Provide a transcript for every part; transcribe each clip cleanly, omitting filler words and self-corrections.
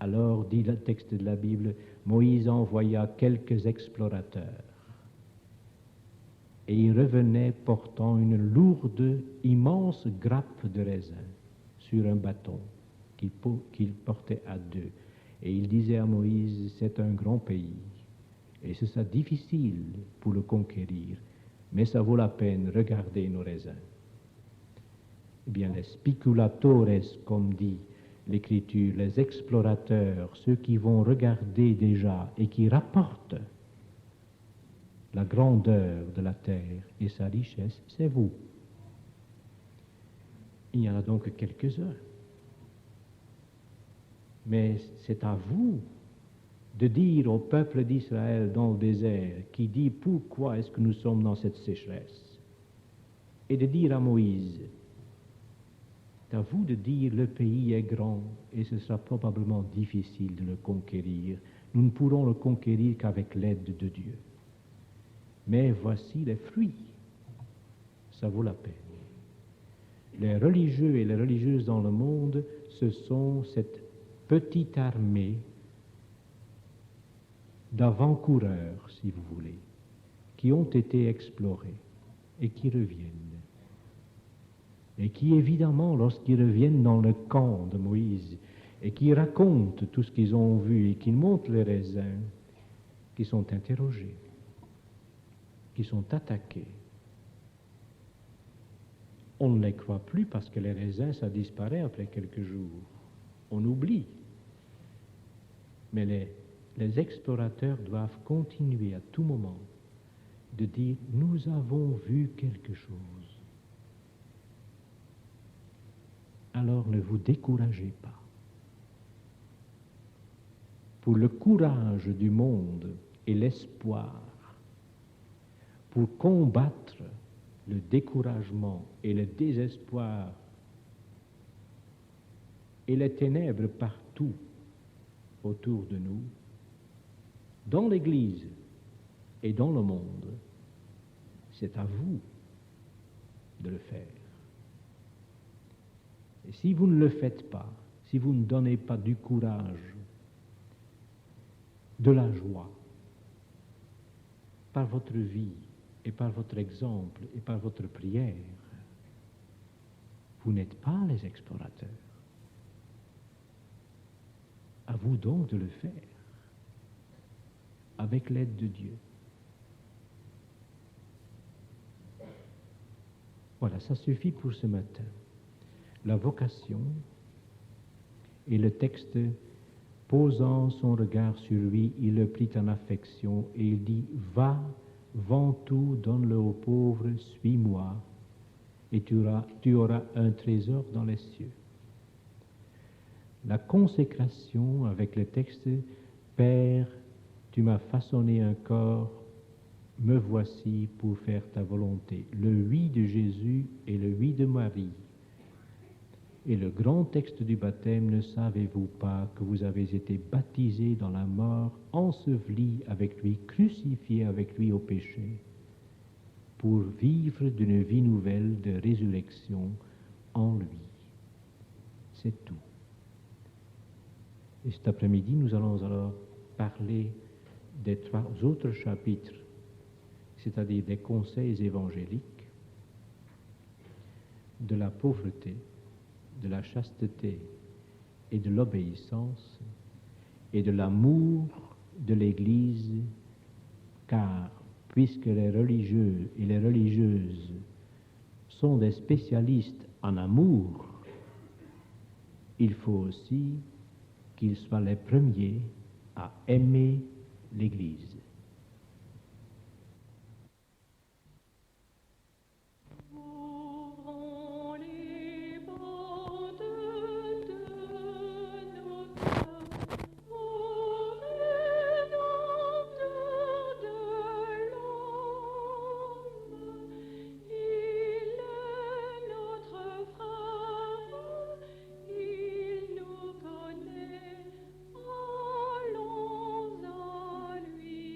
Alors, dit le texte de la Bible, Moïse envoya quelques explorateurs. Et ils revenaient portant une lourde, immense grappe de raisin sur un bâton qu'ils portaient à deux. Et ils disaient à Moïse, c'est un grand pays, et ce sera difficile pour le conquérir, mais ça vaut la peine, regardez nos raisins. Eh bien, les speculatores, comme dit l'Écriture, les explorateurs, ceux qui vont regarder déjà et qui rapportent la grandeur de la terre et sa richesse, c'est vous. Il y en a donc quelques-uns. Mais c'est à vous de dire au peuple d'Israël dans le désert, qui dit pourquoi est-ce que nous sommes dans cette sécheresse, et de dire à Moïse, c'est à vous de dire le pays est grand et ce sera probablement difficile de le conquérir. Nous ne pourrons le conquérir qu'avec l'aide de Dieu. Mais voici les fruits. Ça vaut la peine. Les religieux et les religieuses dans le monde, ce sont cette petite armée d'avant-coureurs, si vous voulez, qui ont été explorés et qui reviennent. Et qui, évidemment, lorsqu'ils reviennent dans le camp de Moïse et qui racontent tout ce qu'ils ont vu et qui montrent les raisins, qui sont interrogés, qui sont attaqués. On ne les croit plus parce que les raisins, ça disparaît après quelques jours. On oublie. Mais les explorateurs doivent continuer à tout moment de dire « nous avons vu quelque chose ». Alors ne vous découragez pas. Pour le courage du monde et l'espoir, pour combattre le découragement et le désespoir et les ténèbres partout autour de nous, dans l'Église et dans le monde, c'est à vous de le faire. Et si vous ne le faites pas, si vous ne donnez pas du courage, de la joie, par votre vie et par votre exemple et par votre prière, vous n'êtes pas les explorateurs. À vous donc de le faire, avec l'aide de Dieu. Voilà, ça suffit pour ce matin. La vocation et le texte, posant son regard sur lui, il le prit en affection et il dit « Va, vends tout, donne-le aux pauvres, suis-moi, et tu auras un trésor dans les cieux. » La consécration avec le texte « Père, tu m'as façonné un corps, me voici pour faire ta volonté. » Le oui de Jésus et le oui de Marie. Et le grand texte du baptême, ne savez-vous pas que vous avez été baptisés dans la mort, ensevelis avec lui, crucifiés avec lui au péché, pour vivre d'une vie nouvelle de résurrection en lui. C'est tout. Et cet après-midi, nous allons alors parler des 3 autres chapitres, c'est-à-dire des conseils évangéliques, de la pauvreté, de la chasteté et de l'obéissance et de l'amour de l'Église, car puisque les religieux et les religieuses sont des spécialistes en amour, il faut aussi qu'ils soient les premiers à aimer l'Église. Allons à lui.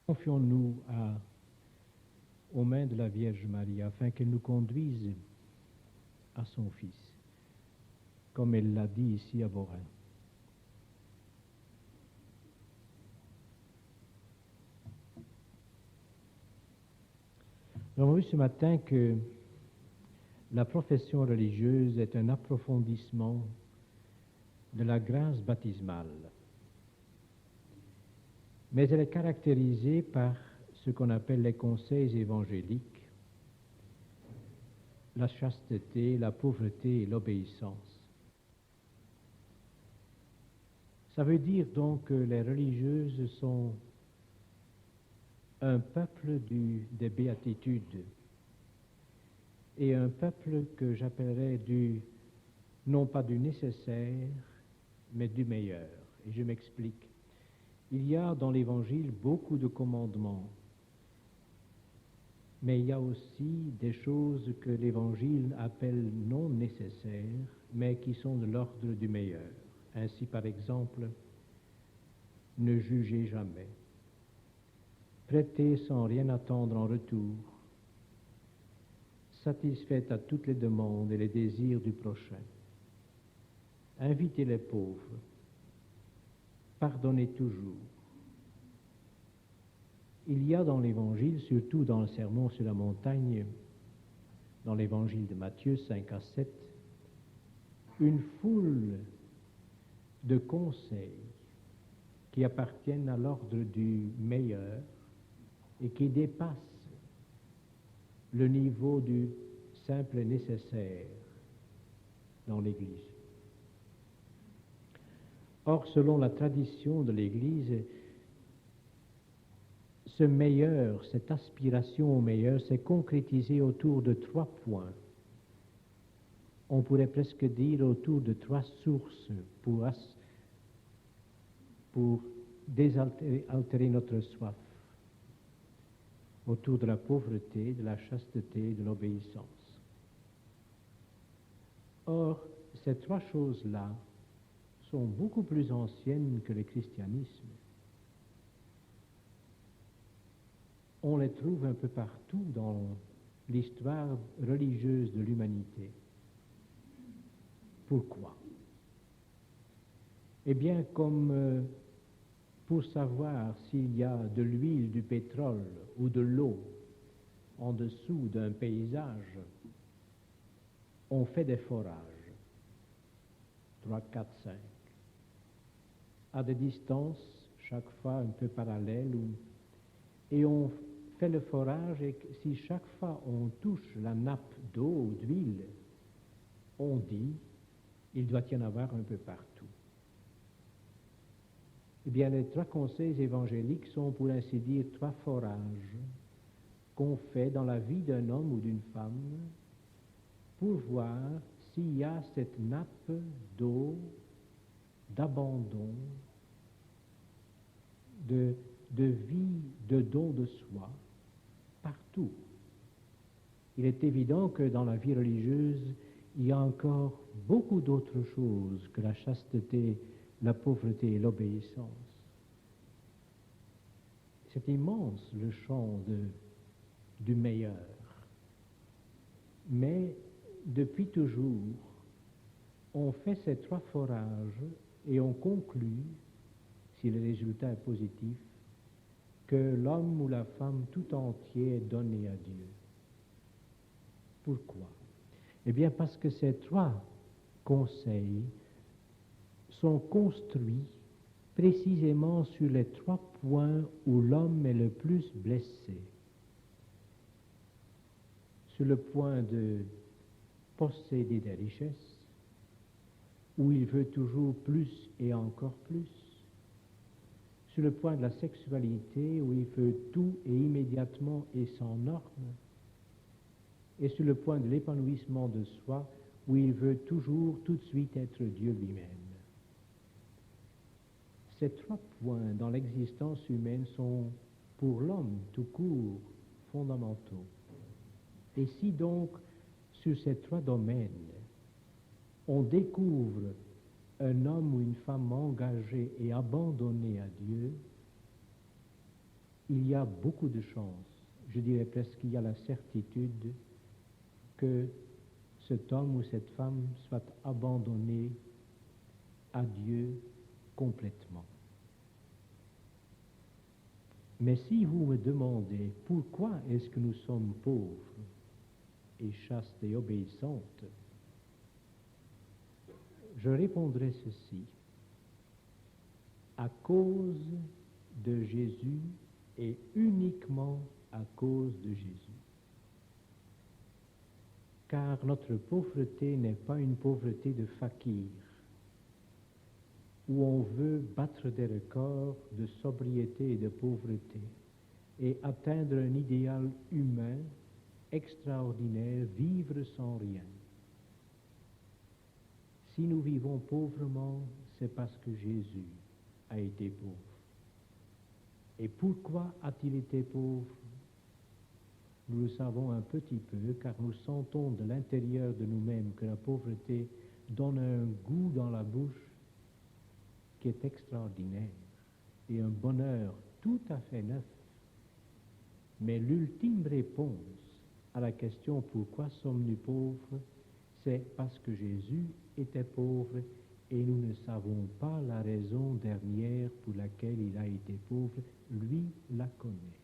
Confions-nous aux mains de la Vierge Marie afin qu'elle nous conduise à son Fils, comme elle l'a dit ici à Borin. Nous avons vu ce matin que la profession religieuse est un approfondissement de la grâce baptismale, mais elle est caractérisée par ce qu'on appelle les conseils évangéliques, la chasteté, la pauvreté et l'obéissance. Ça veut dire donc que les religieuses sont un peuple des béatitudes et un peuple que j'appellerais non pas du nécessaire, mais du meilleur. Et je m'explique. Il y a dans l'Évangile beaucoup de commandements, mais il y a aussi des choses que l'Évangile appelle non nécessaires, mais qui sont de l'ordre du meilleur. Ainsi, par exemple, ne jugez jamais, prêtez sans rien attendre en retour, satisfaites à toutes les demandes et les désirs du prochain, invitez les pauvres, pardonnez toujours. Il y a dans l'Évangile, surtout dans le Sermon sur la montagne, dans l'Évangile de Matthieu 5 à 7, une foule de conseils qui appartiennent à l'ordre du meilleur et qui dépassent le niveau du simple nécessaire dans l'Église. Or, selon la tradition de l'Église, ce meilleur, cette aspiration au meilleur, s'est concrétisé autour de 3 points. On pourrait presque dire autour de 3 sources pour désaltérer notre soif, autour de la pauvreté, de la chasteté et de l'obéissance. Or, ces 3 choses-là sont beaucoup plus anciennes que le christianisme. On les trouve un peu partout dans l'histoire religieuse de l'humanité. Pourquoi? Eh bien, comme pour savoir s'il y a de l'huile, du pétrole ou de l'eau en dessous d'un paysage, on fait des forages, 3, 4, 5, à des distances, chaque fois un peu parallèles, et on fait le forage, et si chaque fois on touche la nappe d'eau ou d'huile, on dit, il doit y en avoir un peu partout. Eh bien, les 3 conseils évangéliques sont, pour ainsi dire, 3 forages qu'on fait dans la vie d'un homme ou d'une femme pour voir s'il y a cette nappe d'eau, d'abandon, de vie, de don de soi, partout. Il est évident que dans la vie religieuse, il y a encore beaucoup d'autres choses que la chasteté, la pauvreté et l'obéissance. C'est immense le champ du meilleur. Mais depuis toujours, on fait ces 3 forages et on conclut, si le résultat est positif, que l'homme ou la femme tout entier est donné à Dieu. Pourquoi? Eh bien, parce que ces 3 conseils sont construits précisément sur les 3 points où l'homme est le plus blessé. Sur le point de posséder des richesses, où il veut toujours plus et encore plus. Sur le point de la sexualité, où il veut tout et immédiatement et sans normes. Et sur le point de l'épanouissement de soi, où il veut toujours tout de suite être Dieu lui-même. Ces 3 points dans l'existence humaine sont, pour l'homme tout court, fondamentaux. Et si donc, sur ces 3 domaines, on découvre un homme ou une femme engagé et abandonné à Dieu, il y a beaucoup de chances, je dirais presque qu'il y a la certitude que cet homme ou cette femme soit abandonné à Dieu complètement. Mais si vous me demandez pourquoi est-ce que nous sommes pauvres et chastes et obéissantes, je répondrai ceci. À cause de Jésus et uniquement à cause de Jésus. Car notre pauvreté n'est pas une pauvreté de fakir, où on veut battre des records de sobriété et de pauvreté et atteindre un idéal humain extraordinaire, vivre sans rien. Si nous vivons pauvrement, c'est parce que Jésus a été pauvre. Et pourquoi a-t-il été pauvre? Nous le savons un petit peu, car nous sentons de l'intérieur de nous-mêmes que la pauvreté donne un goût dans la bouche qui est extraordinaire et un bonheur tout à fait neuf. Mais l'ultime réponse à la question pourquoi sommes-nous pauvres, c'est parce que Jésus était pauvre et nous ne savons pas la raison dernière pour laquelle il a été pauvre. Lui la connaît.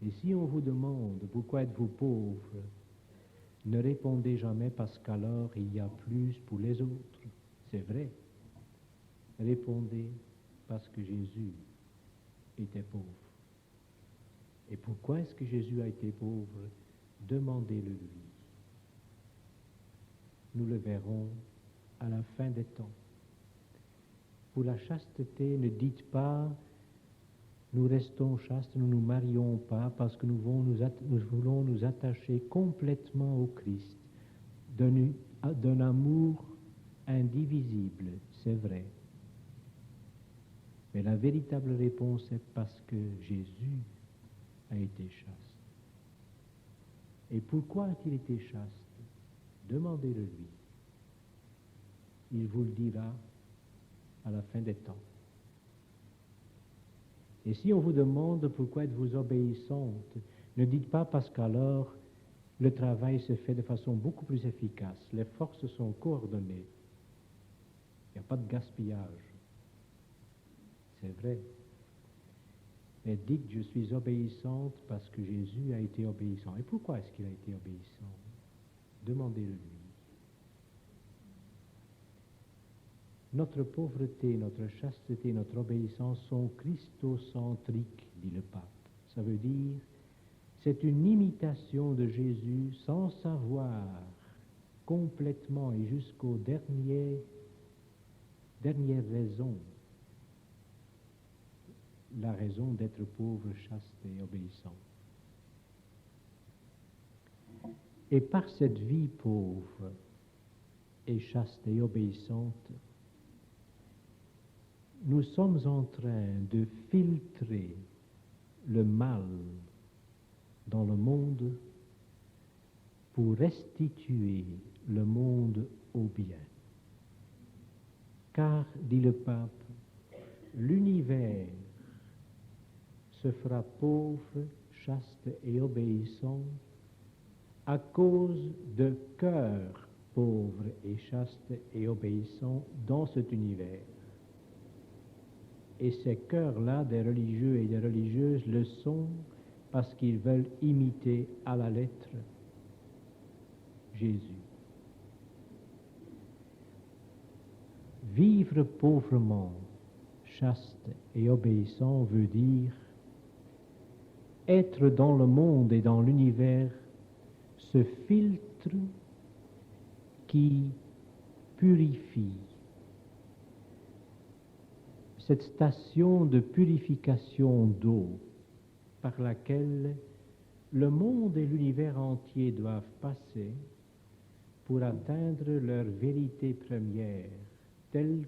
Et si on vous demande pourquoi êtes-vous pauvre, ne répondez jamais parce qu'alors il y a plus pour les autres. C'est vrai. Répondez parce que Jésus était pauvre. Et pourquoi est-ce que Jésus a été pauvre? Demandez-le lui. Nous le verrons à la fin des temps. Pour la chasteté, ne dites pas nous restons chastes, nous ne nous marions pas parce que nous voulons nous attacher complètement au Christ, d'un amour indivisible, c'est vrai. Mais la véritable réponse est parce que Jésus a été chaste. Et pourquoi a-t-il été chaste? Demandez-le lui. Il vous le dira à la fin des temps. Et si on vous demande pourquoi êtes-vous obéissante, ne dites pas parce qu'alors le travail se fait de façon beaucoup plus efficace, les forces sont coordonnées, il n'y a pas de gaspillage. C'est vrai. Mais dites, je suis obéissante parce que Jésus a été obéissant. Et pourquoi est-ce qu'il a été obéissant? Demandez-le lui. Notre pauvreté, notre chasteté, notre obéissance sont christocentriques, dit le pape. Ça veut dire, c'est une imitation de Jésus sans savoir complètement et jusqu'aux dernières raisons, la raison d'être pauvre, chaste et obéissant. Et par cette vie pauvre et chaste et obéissante, nous sommes en train de filtrer le mal dans le monde pour restituer le monde au bien. Car, dit le pape, l'univers se fera pauvre, chaste et obéissant à cause de cœurs pauvres et chastes et obéissants dans cet univers. Et ces cœurs-là, des religieux et des religieuses, le sont parce qu'ils veulent imiter à la lettre Jésus. Vivre pauvrement, chaste et obéissant veut dire être dans le monde et dans l'univers ce filtre qui purifie, cette station de purification d'eau par laquelle le monde et l'univers entier doivent passer pour atteindre leur vérité première, tels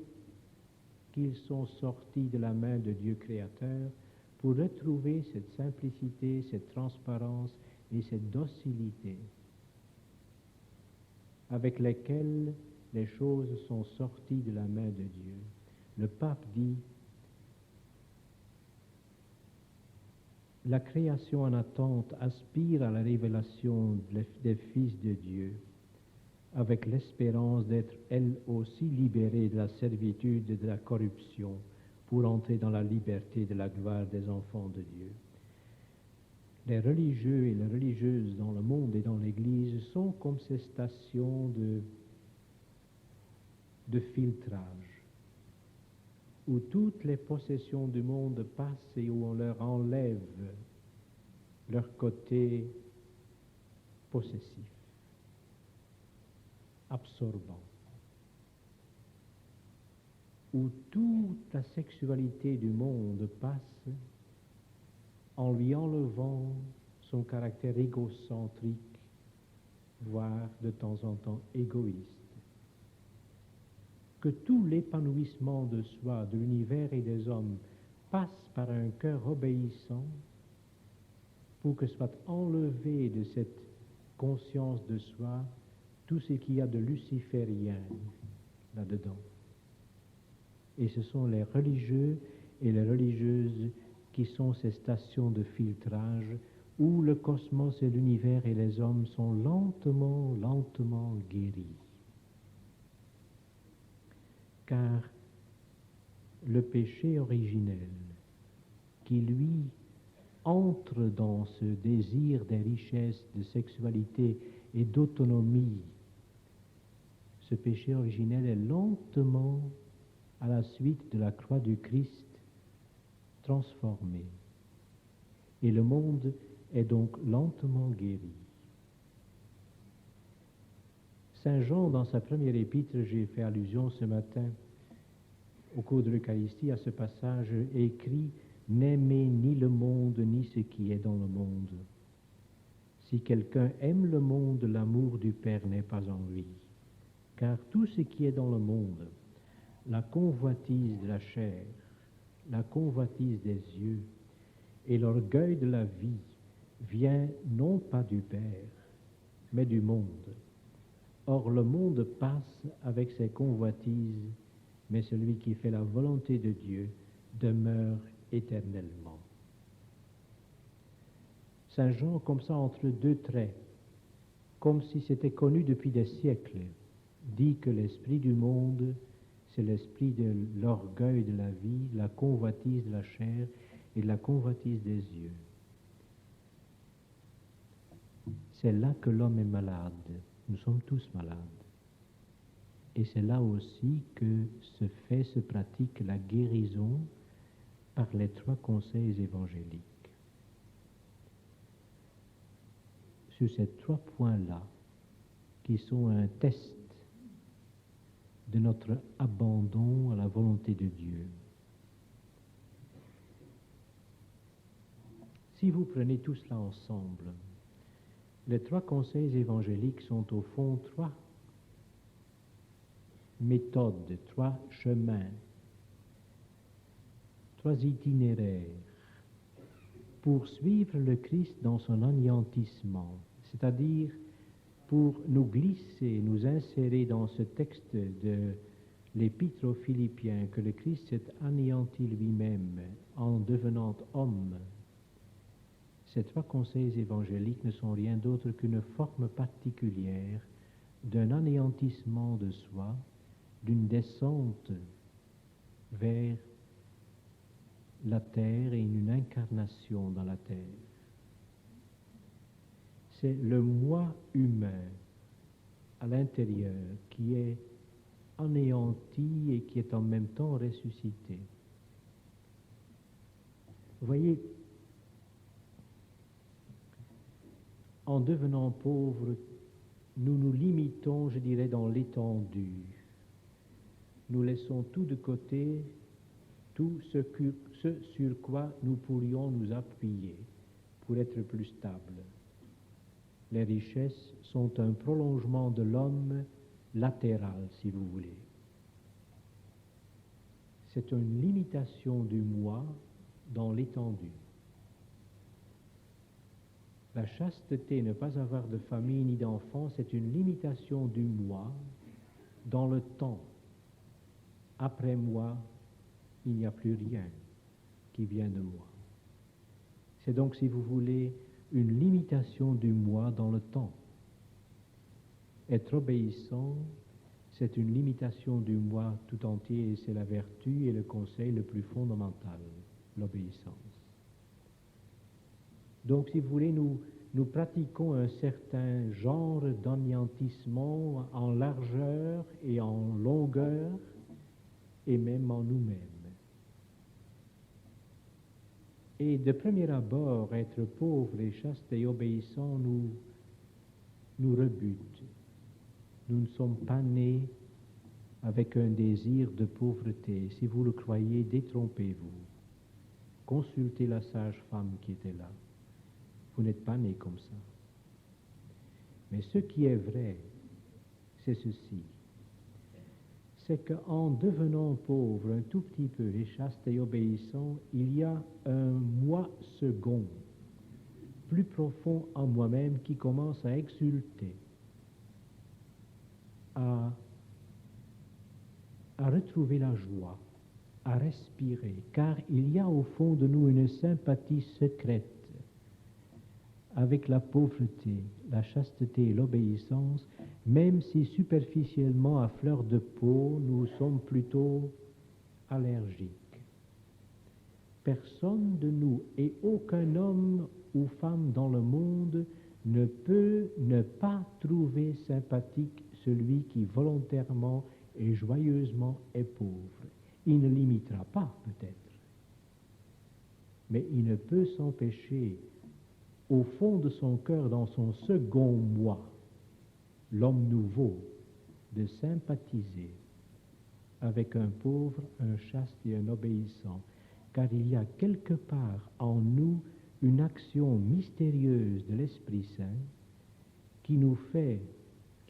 qu'ils sont sortis de la main de Dieu créateur, pour retrouver cette simplicité, cette transparence et cette docilité avec lesquelles les choses sont sorties de la main de Dieu. Le pape dit, La création en attente aspire à la révélation des fils de Dieu, avec l'espérance d'être elle aussi libérée de la servitude et de la corruption pour entrer dans la liberté de la gloire des enfants de Dieu. Les religieux et les religieuses dans le monde et dans l'Église sont comme ces stations de filtrage, où toutes les possessions du monde passent et où on leur enlève leur côté possessif, absorbant, où toute la sexualité du monde passe en lui enlevant son caractère égocentrique, voire de temps en temps égoïste. Que tout l'épanouissement de soi, de l'univers et des hommes passe par un cœur obéissant pour que soit enlevé de cette conscience de soi tout ce qu'il y a de luciférien là-dedans. Et ce sont les religieux et les religieuses qui sont ces stations de filtrage où le cosmos et l'univers et les hommes sont lentement, lentement guéris. Car le péché originel, qui lui entre dans ce désir des richesses, de sexualité et d'autonomie, ce péché originel est lentement, à la suite de la croix du Christ, transformé. Et le monde est donc lentement guéri. Saint Jean, dans sa première épître, j'ai fait allusion ce matin, au cours de l'Eucharistie, à ce passage écrit « N'aimez ni le monde, ni ce qui est dans le monde. Si quelqu'un aime le monde, l'amour du Père n'est pas en lui. Car tout ce qui est dans le monde, la convoitise de la chair, la convoitise des yeux et l'orgueil de la vie vient non pas du Père, mais du monde. Or le monde passe avec ses convoitises, mais celui qui fait la volonté de Dieu demeure éternellement. » Saint Jean, comme ça, entre deux traits, comme si c'était connu depuis des siècles, dit que l'esprit du monde, c'est l'esprit de l'orgueil de la vie, la convoitise de la chair et la convoitise des yeux. C'est là que l'homme est malade. Nous sommes tous malades. Et c'est là aussi que se pratique la guérison par les 3 conseils évangéliques. Sur ces 3 points-là, qui sont un test de notre abandon à la volonté de Dieu. Si vous prenez tout cela ensemble, les 3 conseils évangéliques sont au fond 3 méthodes, 3 chemins, 3 itinéraires pour suivre le Christ dans son anéantissement, c'est-à-dire pour nous glisser, nous insérer dans ce texte de l'Épître aux Philippiens, que le Christ s'est anéanti lui-même en devenant homme. Ces 3 conseils évangéliques ne sont rien d'autre qu'une forme particulière d'un anéantissement de soi, d'une descente vers la terre et une incarnation dans la terre. C'est le moi humain à l'intérieur qui est anéanti et qui est en même temps ressuscité. Vous voyez, en devenant pauvres, nous nous limitons, je dirais, dans l'étendue. Nous laissons tout de côté, tout ce sur quoi nous pourrions nous appuyer pour être plus stables. Les richesses sont un prolongement de l'homme latéral, si vous voulez. C'est une limitation du moi dans l'étendue. La chasteté, ne pas avoir de famille ni d'enfants, c'est une limitation du moi dans le temps. Après moi, il n'y a plus rien qui vient de moi. C'est donc, si vous voulez, une limitation du moi dans le temps. Être obéissant, c'est une limitation du moi tout entier et c'est la vertu et le conseil le plus fondamental, l'obéissance. Donc, si vous voulez, nous pratiquons un certain genre d'anéantissement en largeur et en longueur et même en nous-mêmes. Et de premier abord, être pauvre et chaste et obéissant nous rebute. Nous ne sommes pas nés avec un désir de pauvreté. Si vous le croyez, détrompez-vous. Consultez la sage-femme qui était là. Vous n'êtes pas nés comme ça. Mais ce qui est vrai, c'est ceci. C'est qu'en devenant pauvre un tout petit peu, et chaste et obéissant, il y a un moi second, plus profond en moi-même, qui commence à exulter, à retrouver la joie, à respirer, car il y a au fond de nous une sympathie secrète avec la pauvreté, la chasteté et l'obéissance, même si superficiellement, à fleur de peau, nous sommes plutôt allergiques. Personne de nous et aucun homme ou femme dans le monde ne peut ne pas trouver sympathique celui qui volontairement et joyeusement est pauvre. Il ne l'imitera pas, peut-être, mais il ne peut s'empêcher, au fond de son cœur, dans son second moi, l'homme nouveau, de sympathiser avec un pauvre, un chaste et un obéissant, car il y a quelque part en nous une action mystérieuse de l'Esprit Saint qui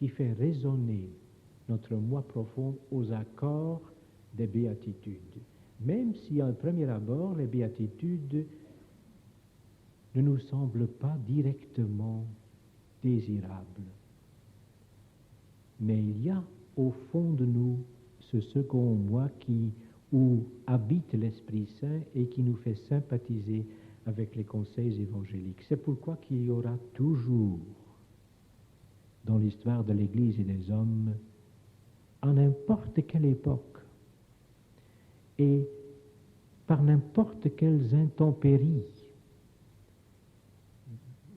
fait résonner notre moi profond aux accords des béatitudes. Même si à un premier abord, les béatitudes ne nous semblent pas directement désirables. Mais il y a au fond de nous ce second moi où habite l'Esprit Saint et qui nous fait sympathiser avec les conseils évangéliques. C'est pourquoi qu'il y aura toujours, dans l'histoire de l'Église et des hommes, à n'importe quelle époque et par n'importe quelles intempéries,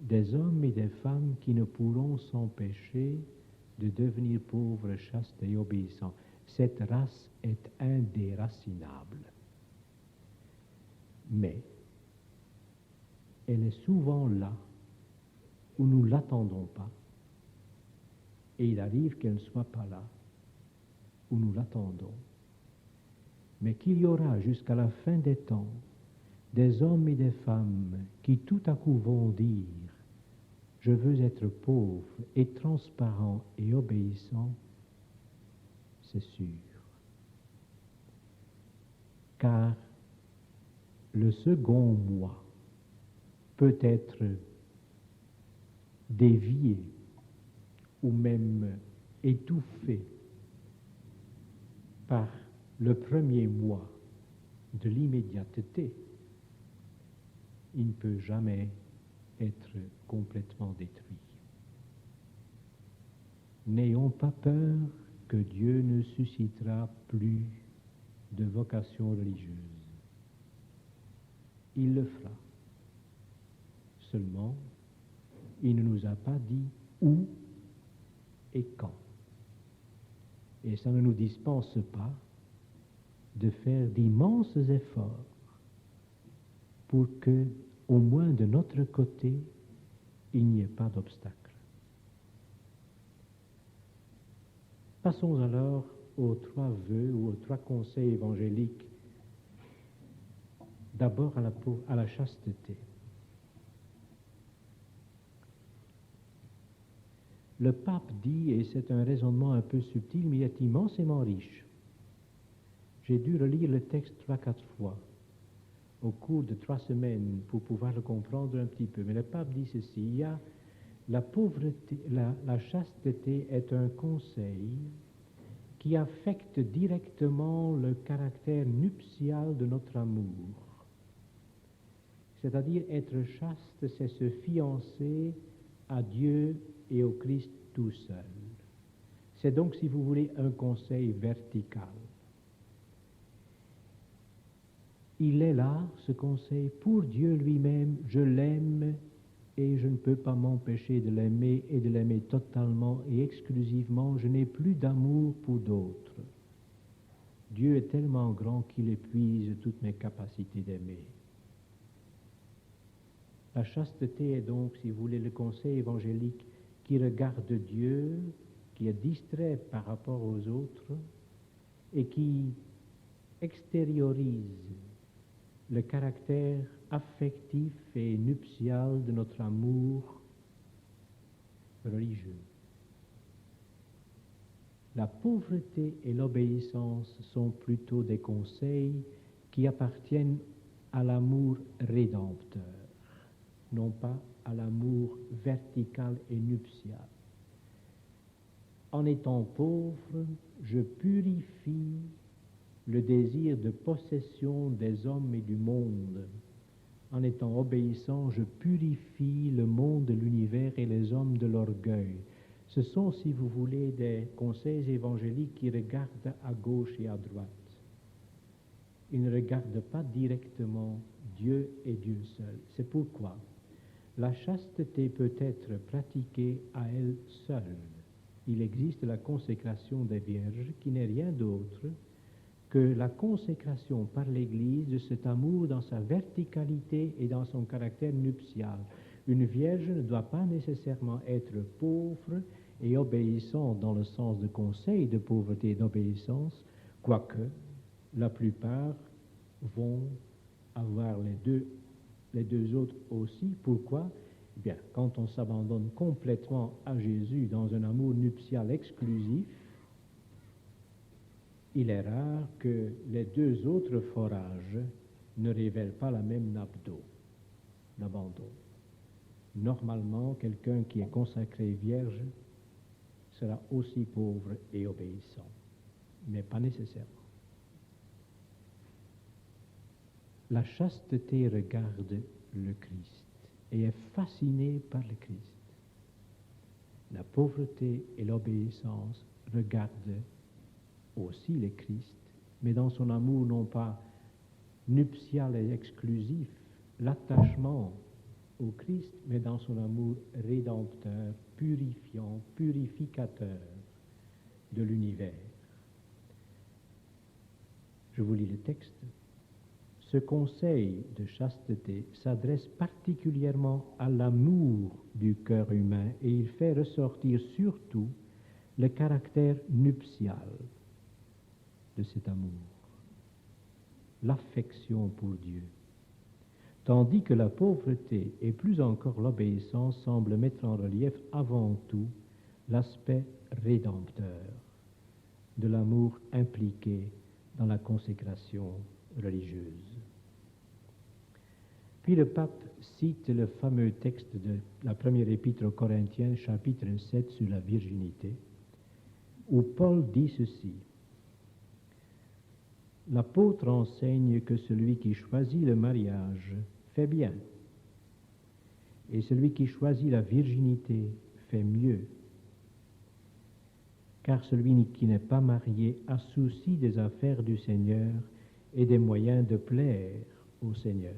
des hommes et des femmes qui ne pourront s'empêcher de devenir pauvres, chastes et obéissants. Cette race est indéracinable. Mais elle est souvent là où nous ne l'attendons pas. Et il arrive qu'elle ne soit pas là où nous l'attendons. Mais qu'il y aura jusqu'à la fin des temps des hommes et des femmes qui tout à coup vont dire « Je veux être pauvre et transparent et obéissant », c'est sûr. Car le second moi peut être dévié ou même étouffé par le premier moi de l'immédiateté. Il ne peut jamais être complètement détruit. N'ayons pas peur que Dieu ne suscitera plus de vocation religieuse. Il le fera. Seulement, il ne nous a pas dit où et quand. Et ça ne nous dispense pas de faire d'immenses efforts pour que, au moins de notre côté, il n'y ait pas d'obstacle. Passons alors aux trois vœux ou aux trois conseils évangéliques. D'abord à la chasteté. Le pape dit, et c'est un raisonnement un peu subtil, mais il est immensément riche. J'ai dû relire le texte 3-4 fois au cours de 3 semaines pour pouvoir le comprendre un petit peu. Mais le pape dit ceci, il y a la pauvreté, la chasteté est un conseil qui affecte directement le caractère nuptial de notre amour. C'est-à-dire être chaste, c'est se fiancer à Dieu et au Christ tout seul. C'est donc, si vous voulez, un conseil vertical. Il est là, ce conseil, pour Dieu lui-même. Je l'aime et je ne peux pas m'empêcher de l'aimer et de l'aimer totalement et exclusivement. Je n'ai plus d'amour pour d'autres. Dieu est tellement grand qu'il épuise toutes mes capacités d'aimer. La chasteté est donc, si vous voulez, le conseil évangélique qui regarde Dieu, qui est distrait par rapport aux autres et qui extériorise le caractère affectif et nuptial de notre amour religieux. La pauvreté et l'obéissance sont plutôt des conseils qui appartiennent à l'amour rédempteur, non pas à l'amour vertical et nuptial. En étant pauvre, je purifie le désir de possession des hommes et du monde. En étant obéissant, je purifie le monde de l'univers et les hommes de l'orgueil. Ce sont, si vous voulez, des conseils évangéliques qui regardent à gauche et à droite. Ils ne regardent pas directement Dieu et Dieu seul. C'est pourquoi la chasteté peut être pratiquée à elle seule. Il existe la consécration des vierges qui n'est rien d'autre que la consécration par l'Église de cet amour dans sa verticalité et dans son caractère nuptial. Une vierge ne doit pas nécessairement être pauvre et obéissante dans le sens de conseil de pauvreté et d'obéissance, quoique la plupart vont avoir les deux autres aussi. Pourquoi? Eh bien, quand on s'abandonne complètement à Jésus dans un amour nuptial exclusif, il est rare que les deux autres forages ne révèlent pas la même nappe d'eau, d'abandon. Normalement, quelqu'un qui est consacré vierge sera aussi pauvre et obéissant, mais pas nécessairement. La chasteté regarde le Christ et est fascinée par le Christ. La pauvreté et l'obéissance regardent aussi le Christ, mais dans son amour non pas nuptial et exclusif, l'attachement au Christ, mais dans son amour rédempteur, purifiant, purificateur de l'univers. Je vous lis le texte. Ce conseil de chasteté s'adresse particulièrement à l'amour du cœur humain et il fait ressortir surtout le caractère nuptial de cet amour, l'affection pour Dieu, tandis que la pauvreté et plus encore l'obéissance semblent mettre en relief avant tout l'aspect rédempteur de l'amour impliqué dans la consécration religieuse. Puis le pape cite le fameux texte de la première épître aux Corinthiens, chapitre 7, sur la virginité, où Paul dit ceci. L'apôtre enseigne que celui qui choisit le mariage fait bien, et celui qui choisit la virginité fait mieux, car celui qui n'est pas marié a souci des affaires du Seigneur et des moyens de plaire au Seigneur.